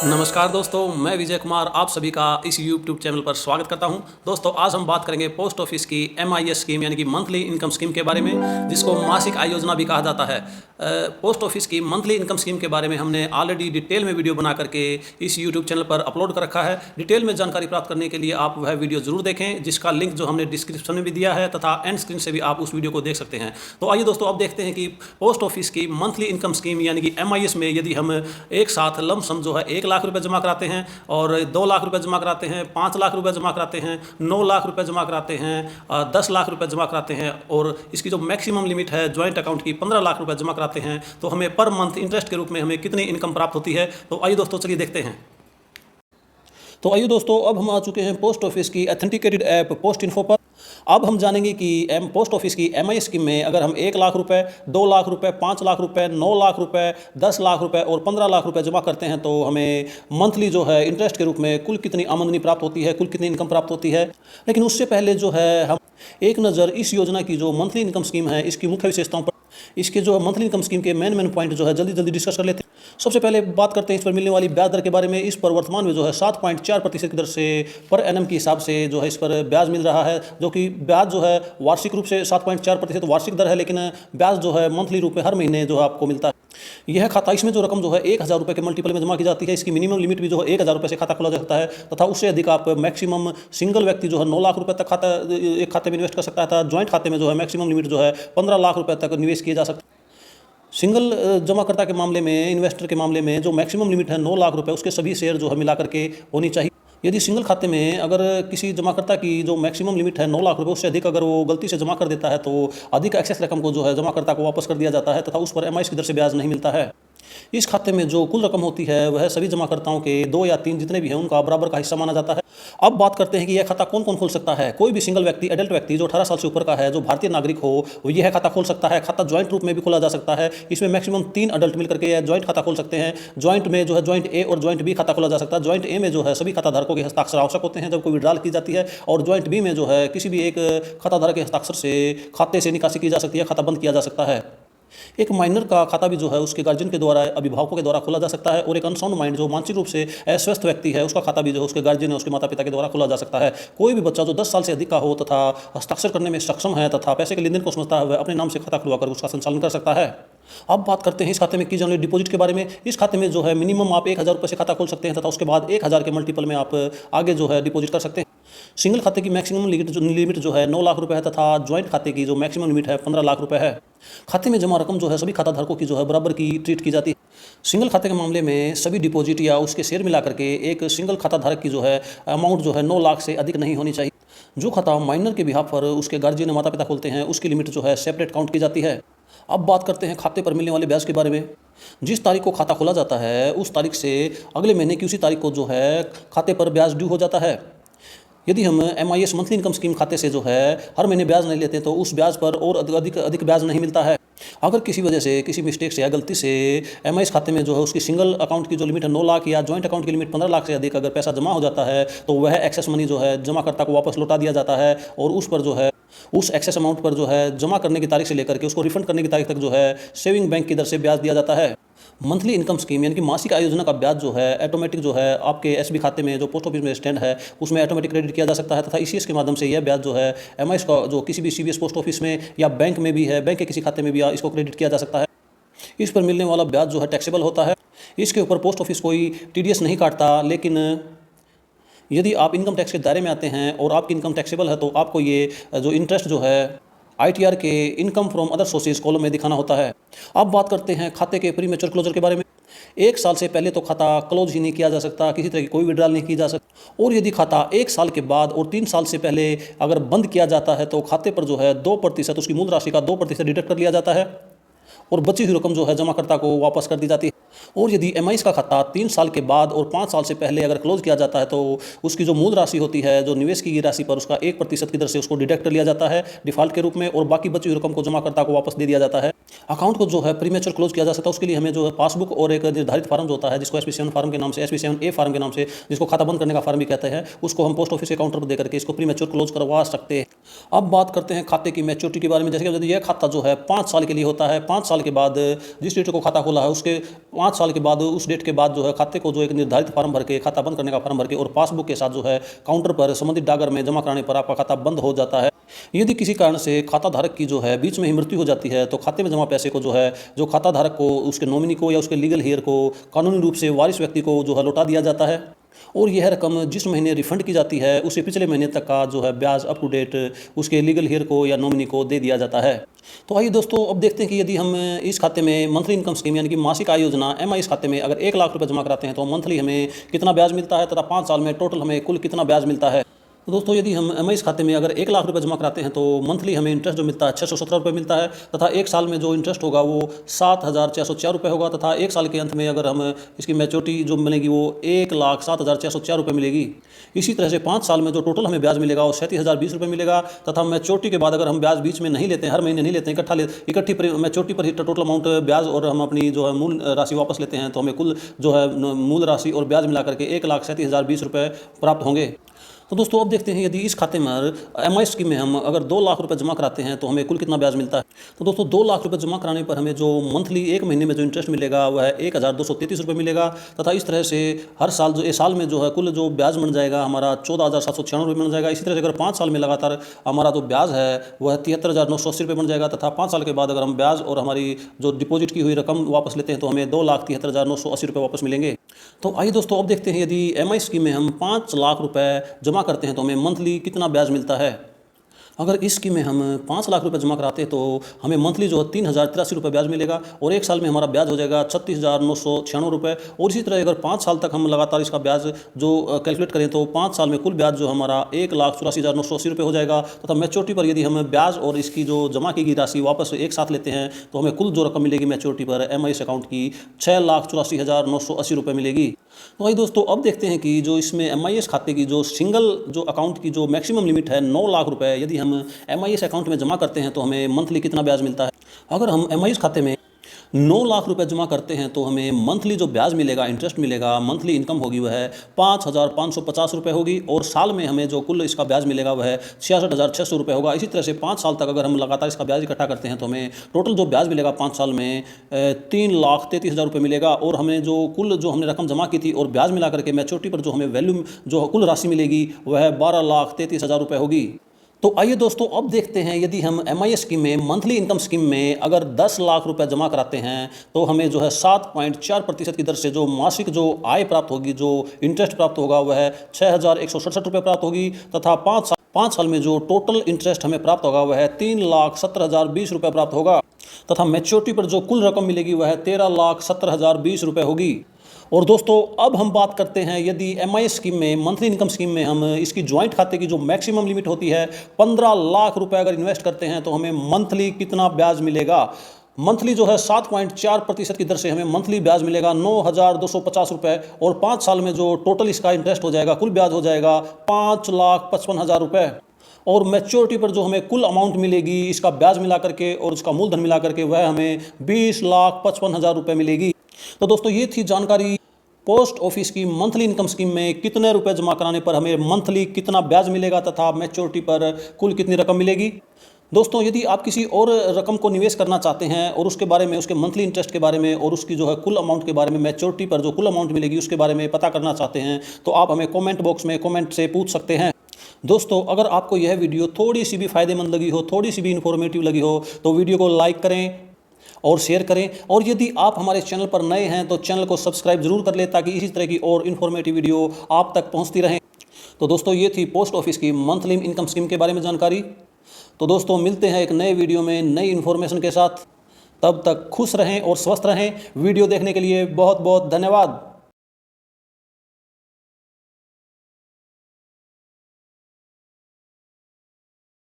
नमस्कार दोस्तों, मैं विजय कुमार आप सभी का इस यूट्यूब चैनल पर स्वागत करता हूं। दोस्तों, आज हम बात करेंगे पोस्ट ऑफिस की MIS स्कीम यानी कि मंथली इनकम स्कीम के बारे में, जिसको मासिक आय योजना भी कहा जाता है। पोस्ट ऑफिस की मंथली इनकम स्कीम के बारे में हमने ऑलरेडी डिटेल में वीडियो बना करके इस यूट्यूब चैनल पर अपलोड कर रखा है। डिटेल में जानकारी प्राप्त करने के लिए आप वह वीडियो जरूर देखें, जिसका लिंक जो हमने डिस्क्रिप्शन में भी दिया है तथा एंड स्क्रीन से भी आप उस वीडियो को देख सकते हैं। तो आइए दोस्तों, अब देखते हैं कि पोस्ट ऑफिस की मंथली इनकम स्कीम यानी कि MIS में यदि हम एक साथ लम सम जो है 1 लाख रुपये जमा कराते हैं और 2 लाख रुपये जमा कराते हैं, 5 लाख रुपये जमा कराते हैं, 9 लाख रुपये जमा कराते हैं, 10 लाख रुपये जमा कराते हैं और इसकी जो मैक्सिमम लिमिट है ज्वाइंट अकाउंट की 15 लाख रुपये जमा कराते हैं, तो हमें पर मंथ इंटरेस्ट के रूप में हमें कितनी इनकम प्राप्त होती है। तो आइए दोस्तों, चलिए देखते हैं। तो आइए दोस्तों, अब हम आ चुके हैं पोस्ट ऑफिस की ऑथेंटिकेटेड ऐप पोस्ट इन्फो पर। अब हम जानेंगे कि पोस्ट ऑफिस की MIS स्कीम में अगर हम 1 लाख रुपए, 2 लाख रुपए, 5 लाख रुपए, 9 लाख रुपए, 10 लाख रुपए और 15 लाख रुपए जमा करते हैं तो हमें मंथली जो है इंटरेस्ट के रूप में कुल कितनी आमदनी प्राप्त होती है, कुल कितनी इनकम प्राप्त होती है। लेकिन उससे पहले जो है हम एक नज़र इस योजना की जो मंथली इनकम स्कीम है इसकी मुख्य विशेषताओं पर, इसके जो मंथली इनकम स्कीम के मेन पॉइंट जो है जल्दी डिस्कस कर लेते हैं। सबसे पहले बात करते हैं इस पर मिलने वाली ब्याज दर के बारे में। इस पर वर्तमान में जो है 7.4% की दर से पर एनम के हिसाब से जो है इस पर ब्याज मिल रहा है, जो कि ब्याज जो है वार्षिक रूप से 7.4% वार्षिक दर है, लेकिन ब्याज जो है मंथली रूप में हर महीने जो है आपको मिलता है। यह खाता, इसमें जो रकम जो है 1,000 रुपये के मल्टीपल में जमा की जाती है। इसकी मिनिमम लिमिट भी जो है 1,000 रुपये से खाता खोला जा सकता है तथा उससे अधिक आप मैक्सिमम सिंगल व्यक्ति जो है 9 लाख रुपये तक खाता एक खाते में इन्वेस्ट कर सकता था। ज्वाइंट खाते में जो है मैक्सिमम लिमिट जो है 15 लाख रुपये तक निवेश किया जा सकता है। सिंगल जमाकर्ता के मामले में, इन्वेस्टर के मामले में जो मैक्सिमम लिमिट है 9 लाख रुपए, उसके सभी शेयर जो है मिला करके होनी चाहिए। यदि सिंगल खाते में अगर किसी जमाकर्ता की जो मैक्सिमम लिमिट है 9 लाख रुपए, उससे अधिक अगर वो गलती से जमा कर देता है तो अधिक एक्सेस रकम को जो है जमाकर्ता को वापस कर दिया जाता है तथा उस पर MIS की दर से ब्याज नहीं मिलता है। इस खाते में जो कुल रकम होती है वह सभी जमाकर्ताओं के 2 या 3 जितने भी हैं उनका बराबर का हिस्सा माना जाता है। अब बात करते हैं कि यह खाता कौन कौन खोल सकता है। कोई भी सिंगल व्यक्ति, एडल्ट व्यक्ति जो 18 साल से ऊपर का है, जो भारतीय नागरिक हो, वो यह खाता खोल सकता है। खाता ज्वाइंट रूप में भी खोला जा सकता है। इसमें मैक्सिमम 3 अडल्ट मिलकर के यह ज्वाइंट खाता खोल सकते हैं। ज्वाइंट में जो है ज्वाइंट ए और ज्वाइंट बी खाता खोला जा सकता है। ज्वाइंट ए में जो है सभी खाताधारकों के हस्ताक्षर आवश्यक होते हैं जब कोई विड्रॉल की जाती है, और ज्वाइंट बी में जो है किसी भी एक खाताधारक के हस्ताक्षर से खाते से निकासी की जा सकती है, खाता बंद किया जा सकता है। एक माइनर का खाता भी जो है उसके गार्जियन के द्वारा, अभिभावकों के द्वारा खोला जा सकता है। और एक अनसाउंड माइंड जो मानसिक रूप से अस्वस्थ व्यक्ति है, उसका खाता भी जो है उसके गार्जियन है, उसके माता पिता के द्वारा खोला जा सकता है। कोई भी बच्चा जो 10 साल से अधिक का हो तथा हस्ताक्षर करने में सक्षम है तथा पैसे के लेन देन को समझता है, वह अपने नाम से खाता खुलवाकर उसका संचालन कर सकता है। अब बात करते हैं इस खाते में की जाने वाली डिपॉजिट के बारे में। इस खाते में जो है मिनिमम आप 1,000 रुपये से खाता खोल सकते हैं तथा उसके बाद 1,000 के मल्टीपल में आप आगे जो है डिपॉजिट कर सकते हैं। सिंगल खाते की मैक्सिमम लिमिट जो है 9 लाख रुपए है तथा ज्वाइंट खाते की जो मैक्सिमम लिमिट है 15 लाख रुपए है। खाते में जमा रकम जो है सभी खाताधारकों की जो है बराबर की ट्रीट की जाती है। सिंगल खाते के मामले में सभी डिपॉजिट या उसके शेयर मिला करके एक सिंगल खाताधारक की जो है अमाउंट जो है 9 लाख से अधिक नहीं होनी चाहिए। जो खाता माइनर के बिहाफ पर उसके गार्जियन माता पिता खोलते हैं, उसकी लिमिट जो है सेपरेट काउंट की जाती है। अब बात करते हैं खाते पर मिलने वाले ब्याज के बारे में। जिस तारीख को खाता खोला जाता है उस तारीख से अगले महीने की उसी तारीख को जो है खाते पर ब्याज ड्यू हो जाता है। यदि हम MIS मंथली इनकम स्कीम खाते से जो है हर महीने ब्याज नहीं लेते तो उस ब्याज पर और अधिक ब्याज नहीं मिलता है। अगर किसी वजह से, किसी मिस्टेक से या गलती से MIS खाते में जो है उसकी सिंगल अकाउंट की जो लिमिट है 9 लाख या ज्वाइंट अकाउंट की लिमिट 15 लाख से अधिक अगर पैसा जमा हो जाता है तो वह एक्सेस मनी जो है जमाकर्ता को वापस लौटा दिया जाता है और उस पर जो है उस एक्सेस अमाउंट पर जो है जमा करने की तारीख से लेकर के उसको रिफंड करने की तारीख तक जो है सेविंग बैंक की दर से ब्याज दिया जाता है। मंथली इनकम स्कीम यानी कि मासिक आय योजना का ब्याज जो है ऑटोमेटिक जो है आपके SB खाते में जो पोस्ट ऑफिस में स्टैंड है उसमें ऑटोमेटिक क्रेडिट किया जा सकता है तथा ECS के माध्यम से यह ब्याज जो है MIS का जो किसी भी CBS पोस्ट ऑफिस में या बैंक में भी है, बैंक के किसी खाते में भी इसको क्रेडिट किया जा सकता है। इस पर मिलने वाला ब्याज जो है टैक्सेबल होता है। इसके ऊपर पोस्ट ऑफिस कोई TDS नहीं काटता, लेकिन यदि आप इनकम टैक्स के दायरे में आते हैं और आपकी इनकम टैक्सेबल है तो आपको ये जो इंटरेस्ट जो है ITR के income from other sources column में दिखाना होता है। अब बात करते हैं खाते के प्रीमेच्योर क्लोजर के बारे में। 1 साल से पहले तो खाता क्लोज ही नहीं किया जा सकता, किसी तरह की कोई विड्रॉल नहीं की जा सकती। और यदि खाता 1 साल के बाद और 3 साल से पहले अगर बंद किया जाता है तो खाते पर जो है 2% उसकी मूल राशि का 2% डिडक्ट कर लिया जाता है और बची हुई रकम जो है जमाकर्ता को वापस कर दी जाती है। और यदि MIS का खाता 3 साल के बाद और 5 साल से पहले अगर क्लोज किया जाता है तो उसकी जो मूल राशि होती है, जो निवेश की गई राशि पर उसका 1% की दर से उसको डिडक्ट कर लिया जाता है डिफॉल्ट के रूप में और बाकी बची हुई रकम को जमाकर्ता को वापस दे दिया जाता है। अकाउंट को जो है प्रीमेच्योर क्लोज किया जा सकता है, उसके लिए हमें जो है पासबुक और एक निर्धारित फार्म जो होता है जिसको SP7 फार्म के नाम से, SP7A फार्म के नाम से, जिसको खाता बंद करने का फार्म भी कहते हैं, उसको हम पोस्ट ऑफिस के काउंटर पर देकर के इसको प्रीमेच्योर क्लोज करवा सकते हैं। अब बात करते हैं खाते की मैच्योरिटी के बारे में। जैसे कि यदि यह खाता जो है 5 साल के लिए होता है, 5 साल साल के बाद जिस डेट को खाता खोला है उसके 5 साल के बाद उस डेट के बाद जो है खाते को जो एक निर्धारित फॉर्म भर के खाता बंद करने का फॉर्म भर के और पासबुक के साथ जो है काउंटर पर संबंधित डाकघर में जमा कराने पर आपका खाता बंद हो जाता है। यदि किसी कारण से खाता धारक की जो है बीच में ही मृत्यु हो जाती है तो खाते में जमा पैसे को जो है जो खाता धारक को उसके नॉमिनी को या उसके लीगल हेयर को कानूनी रूप से वारिस व्यक्ति को जो है लौटा दिया जाता है और यह रकम जिस महीने रिफंड की जाती है उसे पिछले महीने तक का जो है ब्याज अप टू डेट उसके लीगल हेयर को या नॉमिनी को दे दिया जाता है। तो आइए दोस्तों अब देखते हैं कि यदि हम इस खाते में मंथली इनकम स्कीम यानी कि मासिक आय योजना एमआई खाते में अगर 1 लाख रुपए जमा कराते हैं तो मंथली हमें कितना ब्याज मिलता है तथा 5 साल में टोटल हमें कुल कितना ब्याज मिलता है। तो दोस्तों यदि हम एमआई खाते में अगर 1 लाख रुपए जमा कराते हैं तो मंथली हमें इंटरेस्ट जो मिलता है 617 रुपये मिलता है तथा 1 साल में जो इंटरेस्ट होगा वो 7,604 रुपये होगा तथा 1 साल के अंत में अगर हम इसकी मैच्योरिटी जो मिलेगी वो 1,07,604 रुपये मिलेगी। इसी तरह से 5 साल में जो टोटल हमें ब्याज मिलेगा वो 37,020 रुपये मिलेगा तथा मैच्योरिटी के बाद अगर हम ब्याज बीच में नहीं लेते हैं, हर महीने नहीं लेते हैं, इकट्ठी मैच्योरिटी पर ही टोटल अमाउंट ब्याज और हम अपनी जो है मूल राशि वापस लेते हैं तो हमें कुल जो है मूल राशि और ब्याज मिला करके 1,37,020 रुपये प्राप्त होंगे। तो दोस्तों अब देखते हैं यदि इस खाते में एमआई स्कीम में हम अगर 2 लाख रुपए जमा कराते हैं तो हमें कुल कितना ब्याज मिलता है। तो दोस्तों 2 लाख रुपए जमा कराने पर हमें जो मंथली 1 महीने में जो इंटरेस्ट मिलेगा वह 1,233 रुपये मिलेगा तथा इस तरह से हर साल जो साल में जो है कुल जो ब्याज बन जाएगा हमारा 14,796 रुपये बन जाएगा। इसी तरह से अगर 5 साल में लगातार हमारा जो ब्याज है वह 73,980 रुपये बन जाएगा तथा 5 साल के बाद अगर हम ब्याज और हमारी जो डिपॉजिट की हुई रकम वापस लेते हैं तो हमें 2,73,980 रुपये वापस मिलेंगे। तो आइए दोस्तों अब देखते हैं यदि एमआई स्कीम में हम 5 लाख रुपए जमा करते हैं तो हमें मंथली कितना ब्याज मिलता है। अगर इस स्कीम में हम 5 लाख रुपए जमा कराते हैं तो हमें मंथली जो है 3,083 रुपये ब्याज मिलेगा और 1 साल में हमारा ब्याज हो जाएगा 36,996 रुपये। और इसी तरह अगर 5 साल तक हम लगातार इसका ब्याज जो कैलकुलेट करें तो 5 साल में कुल ब्याज जो हमारा 1,84,980 रुपये हो जाएगा तथा मैच्योरिटी पर यदि हम ब्याज और इसकी जो जमा की गई राशि वापस एक साथ लेते हैं तो हमें कुल जो रकम मिलेगी मैच्योरिटी पर एमआईएस अकाउंट की 6,84,980 रुपये मिलेगी। तो भाई दोस्तों अब देखते हैं कि जो इसमें एमआईएस खाते की जो सिंगल जो अकाउंट की जो मैक्सिमम लिमिट है 9 लाख रुपए यदि हम एमआईएस अकाउंट में जमा करते हैं तो हमें मंथली कितना ब्याज मिलता है। अगर हम एमआईएस खाते में 9 लाख रुपए जमा करते हैं तो हमें मंथली जो ब्याज मिलेगा इंटरेस्ट मिलेगा मंथली इनकम होगी वह 5,550 रुपये होगी और साल में हमें जो कुल इसका ब्याज मिलेगा वह 66,600 रुपये होगा। इसी तरह से 5 साल तक अगर हम लगातार इसका ब्याज इकट्ठा करते हैं तो हमें टोटल जो ब्याज मिलेगा 5 साल में 3,33,000 रुपये मिलेगा और हमें जो कुल जो हमने रकम जमा की थी और ब्याज मिला करके मैच्योरिटी पर जो हमें वैल्यू जो कुल राशि मिलेगी वह 12,33,000 रुपये होगी। तो आइए दोस्तों अब देखते हैं यदि हम एमआईएस स्कीम में मंथली इनकम स्कीम में अगर 10 लाख रुपए जमा कराते हैं तो हमें जो है 7.4% की दर से जो मासिक जो आय प्राप्त होगी जो इंटरेस्ट प्राप्त होगा वह 6,167 रुपये प्राप्त होगी तथा 5 साल में जो टोटल इंटरेस्ट हमें प्राप्त होगा वह 3,70,020 रुपये प्राप्त होगा तथा मैच्योरिटी पर जो कुल रकम मिलेगी वह 13,70,020 रुपये होगी। और दोस्तों अब हम बात करते हैं यदि एमआईएस स्कीम में मंथली इनकम स्कीम में हम इसकी ज्वाइंट खाते की जो मैक्सिमम लिमिट होती है 15 लाख रुपए अगर इन्वेस्ट करते हैं तो हमें मंथली कितना ब्याज मिलेगा। मंथली जो है 7.4% की दर से हमें मंथली ब्याज मिलेगा 9,250 रुपये और 5 साल में जो टोटल इसका इंटरेस्ट हो जाएगा कुल ब्याज हो जाएगा 5,55,000 रुपये और मैच्योरिटी पर जो हमें कुल अमाउंट मिलेगी इसका ब्याज मिला करके और उसका मूलधन मिला करके वह हमें 20,55,000 रुपये मिलेगी। तो दोस्तों ये थी जानकारी पोस्ट ऑफिस की मंथली इनकम स्कीम में कितने रुपए जमा कराने पर हमें मंथली कितना ब्याज मिलेगा तथा मैच्योरिटी पर कुल कितनी रकम मिलेगी। दोस्तों यदि आप किसी और रकम को निवेश करना चाहते हैं और उसके बारे में उसके मंथली इंटरेस्ट के बारे में और उसकी जो है कुल अमाउंट के बारे में मैच्योरिटी पर जो कुल अमाउंट मिलेगी उसके बारे में पता करना चाहते हैं तो आप हमें कमेंट बॉक्स में कमेंट से पूछ सकते हैं। दोस्तों अगर आपको यह वीडियो थोड़ी सी भी फायदेमंद लगी हो थोड़ी सी भी इन्फॉर्मेटिव लगी हो तो वीडियो को लाइक करें और शेयर करें और यदि आप हमारे चैनल पर नए हैं तो चैनल को सब्सक्राइब जरूर कर लें ताकि इसी तरह की और इन्फॉर्मेटिव वीडियो आप तक पहुंचती रहें। तो दोस्तों ये थी पोस्ट ऑफिस की मंथली इनकम स्कीम के बारे में जानकारी। तो दोस्तों मिलते हैं एक नए वीडियो में नई इन्फॉर्मेशन के साथ, तब तक खुश रहें और स्वस्थ रहें। वीडियो देखने के लिए बहुत बहुत धन्यवाद।